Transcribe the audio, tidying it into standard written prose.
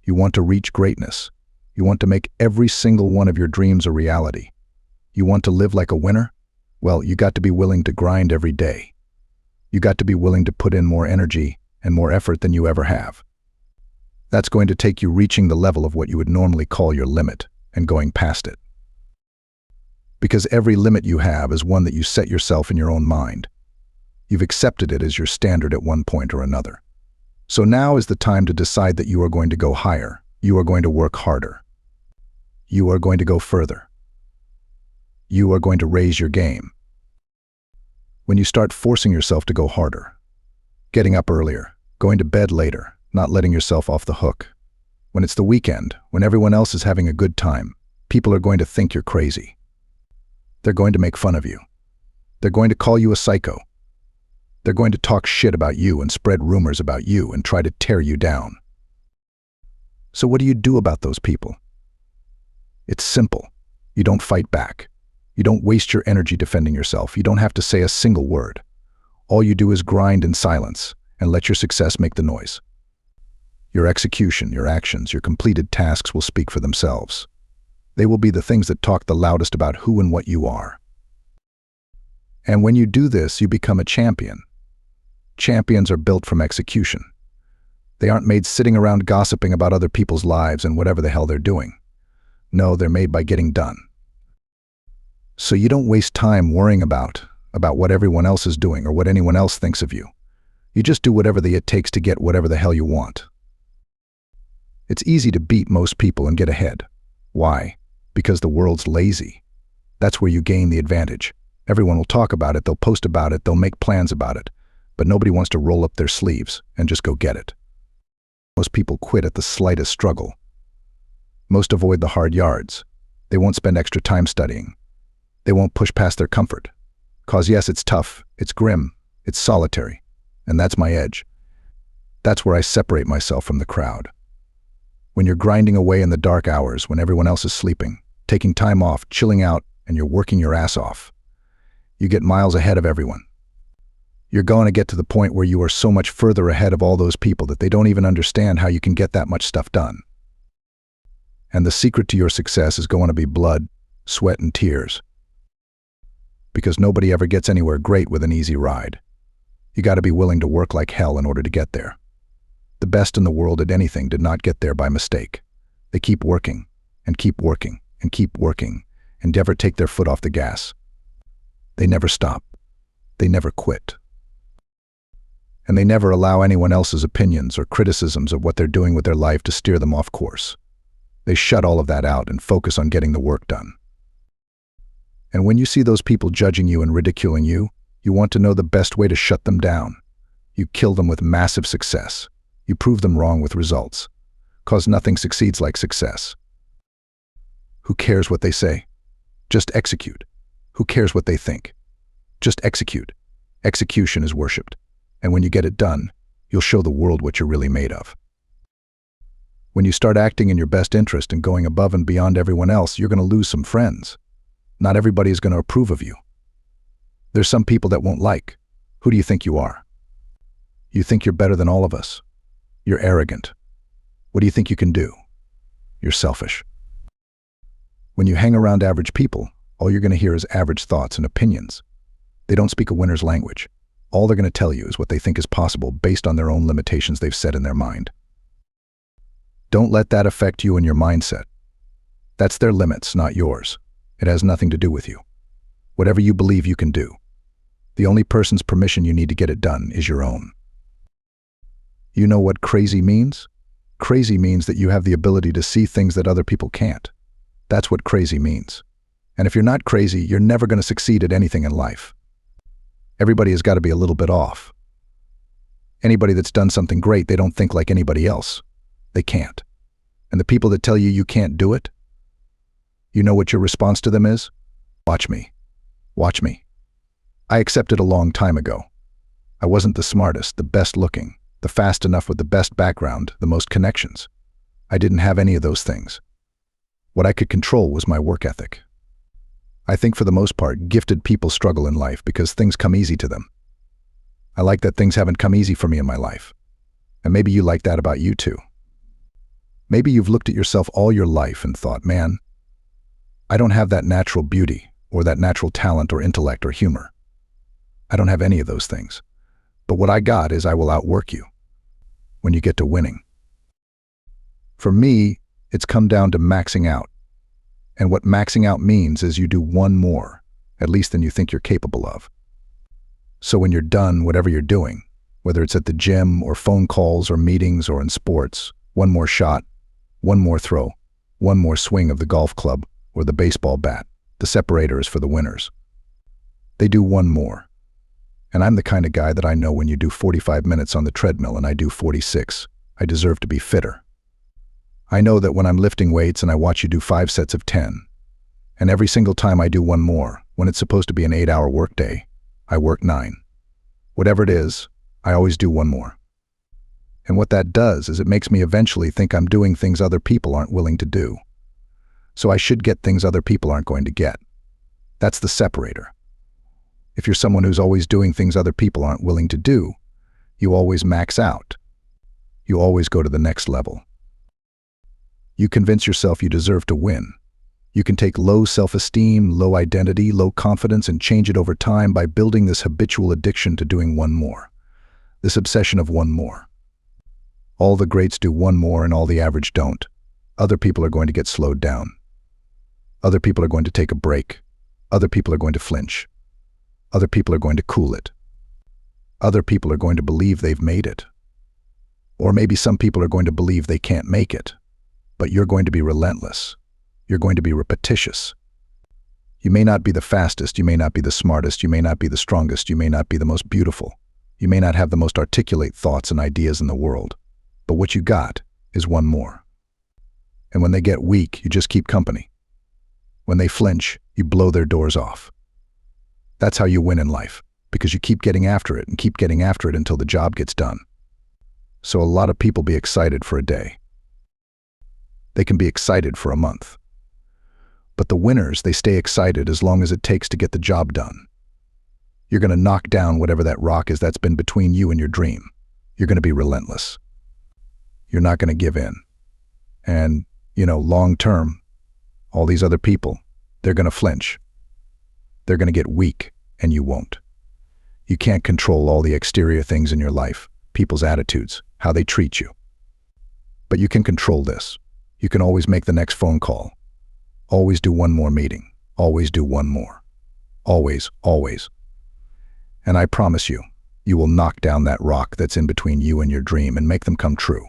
You want to reach greatness. You want to make every single one of your dreams a reality. You want to live like a winner? Well, you got to be willing to grind every day. You got to be willing to put in more energy and more effort than you ever have. That's going to take you reaching the level of what you would normally call your limit and going past it. Because every limit you have is one that you set yourself in your own mind. You've accepted it as your standard at one point or another. So now is the time to decide that you are going to go higher. You are going to work harder. You are going to go further. You are going to raise your game. When you start forcing yourself to go harder, getting up earlier, going to bed later, not letting yourself off the hook. When it's the weekend, when everyone else is having a good time, people are going to think you're crazy. They're going to make fun of you. They're going to call you a psycho. They're going to talk shit about you and spread rumors about you and try to tear you down. So what do you do about those people? It's simple. You don't fight back. You don't waste your energy defending yourself. You don't have to say a single word. All you do is grind in silence and let your success make the noise. Your execution, your actions, your completed tasks will speak for themselves. They will be the things that talk the loudest about who and what you are. And when you do this, you become a champion. Champions are built from execution. They aren't made sitting around gossiping about other people's lives and whatever the hell they're doing. No, they're made by getting done. So you don't waste time worrying about what everyone else is doing or what anyone else thinks of you. You just do whatever it takes to get whatever the hell you want. It's easy to beat most people and get ahead. Why? Because the world's lazy. That's where you gain the advantage. Everyone will talk about it, they'll post about it, they'll make plans about it, but nobody wants to roll up their sleeves and just go get it. Most people quit at the slightest struggle. Most avoid the hard yards. They won't spend extra time studying. They won't push past their comfort. 'Cause yes, it's tough, it's grim, it's solitary, and that's my edge. That's where I separate myself from the crowd. When you're grinding away in the dark hours, when everyone else is sleeping, taking time off, chilling out, and you're working your ass off, you get miles ahead of everyone. You're going to get to the point where you are so much further ahead of all those people that they don't even understand how you can get that much stuff done. And the secret to your success is going to be blood, sweat, and tears. Because nobody ever gets anywhere great with an easy ride. You got to be willing to work like hell in order to get there. The best in the world at anything did not get there by mistake. They keep working, and keep working, and keep working, and never take their foot off the gas. They never stop. They never quit. And they never allow anyone else's opinions or criticisms of what they're doing with their life to steer them off course. They shut all of that out and focus on getting the work done. And when you see those people judging you and ridiculing you, you want to know the best way to shut them down. You kill them with massive success. You prove them wrong with results. 'Cause nothing succeeds like success. Who cares what they say? Just execute. Who cares what they think? Just execute. Execution is worshipped. And when you get it done, you'll show the world what you're really made of. When you start acting in your best interest and going above and beyond everyone else, you're going to lose some friends. Not everybody is going to approve of you. There's some people that won't like. Who do you think you are? You think you're better than all of us. You're arrogant. What do you think you can do? You're selfish. When you hang around average people, all you're going to hear is average thoughts and opinions. They don't speak a winner's language. All they're going to tell you is what they think is possible based on their own limitations they've set in their mind. Don't let that affect you and your mindset. That's their limits, not yours. It has nothing to do with you. Whatever you believe you can do. The only person's permission you need to get it done is your own. You know what crazy means? Crazy means that you have the ability to see things that other people can't. That's what crazy means. And if you're not crazy, you're never going to succeed at anything in life. Everybody has got to be a little bit off. Anybody that's done something great, they don't think like anybody else. They can't. And the people that tell you you can't do it, you know what your response to them is? Watch me. Watch me. I accepted a long time ago. I wasn't the smartest, the best looking, the fast enough with the best background, the most connections. I didn't have any of those things. What I could control was my work ethic. I think for the most part, gifted people struggle in life because things come easy to them. I like that things haven't come easy for me in my life. And maybe you like that about you too. Maybe you've looked at yourself all your life and thought, man, I don't have that natural beauty or that natural talent or intellect or humor. I don't have any of those things. But what I got is I will outwork you when you get to winning. For me, it's come down to maxing out. And what maxing out means is you do one more, at least than you think you're capable of. So when you're done, whatever you're doing, whether it's at the gym or phone calls or meetings or in sports, one more shot, one more throw, one more swing of the golf club or the baseball bat, the separator is for the winners. They do one more. And I'm the kind of guy that I know when you do 45 minutes on the treadmill and I do 46, I deserve to be fitter. I know that when I'm lifting weights and I watch you do 5 sets of 10, and every single time I do one more, when it's supposed to be an 8-hour workday, I work 9. Whatever it is, I always do one more. And what that does is it makes me eventually think I'm doing things other people aren't willing to do. So I should get things other people aren't going to get. That's the separator. If you're someone who's always doing things other people aren't willing to do, you always max out. You always go to the next level. You convince yourself you deserve to win. You can take low self-esteem, low identity, low confidence, and change it over time by building this habitual addiction to doing one more. This obsession of one more. All the greats do one more and all the average don't. Other people are going to get slowed down. Other people are going to take a break. Other people are going to flinch. Other people are going to cool it. Other people are going to believe they've made it. Or maybe some people are going to believe they can't make it. But you're going to be relentless. You're going to be repetitious. You may not be the fastest, you may not be the smartest, you may not be the strongest, you may not be the most beautiful. You may not have the most articulate thoughts and ideas in the world. But what you got is one more. And when they get weak, you just keep company. When they flinch, you blow their doors off. That's how you win in life, because you keep getting after it and keep getting after it until the job gets done. So a lot of people be excited for a day. They can be excited for a month. But the winners, they stay excited as long as it takes to get the job done. You're going to knock down whatever that rock is that's been between you and your dream. You're going to be relentless. You're not going to give in. And, long term, all these other people, they're going to flinch. They're going to get weak, and you won't. You can't control all the exterior things in your life, people's attitudes, how they treat you. But you can control this. You can always make the next phone call. Always do one more meeting. Always do one more. Always, always. And I promise you, you will knock down that rock that's in between you and your dream and make them come true.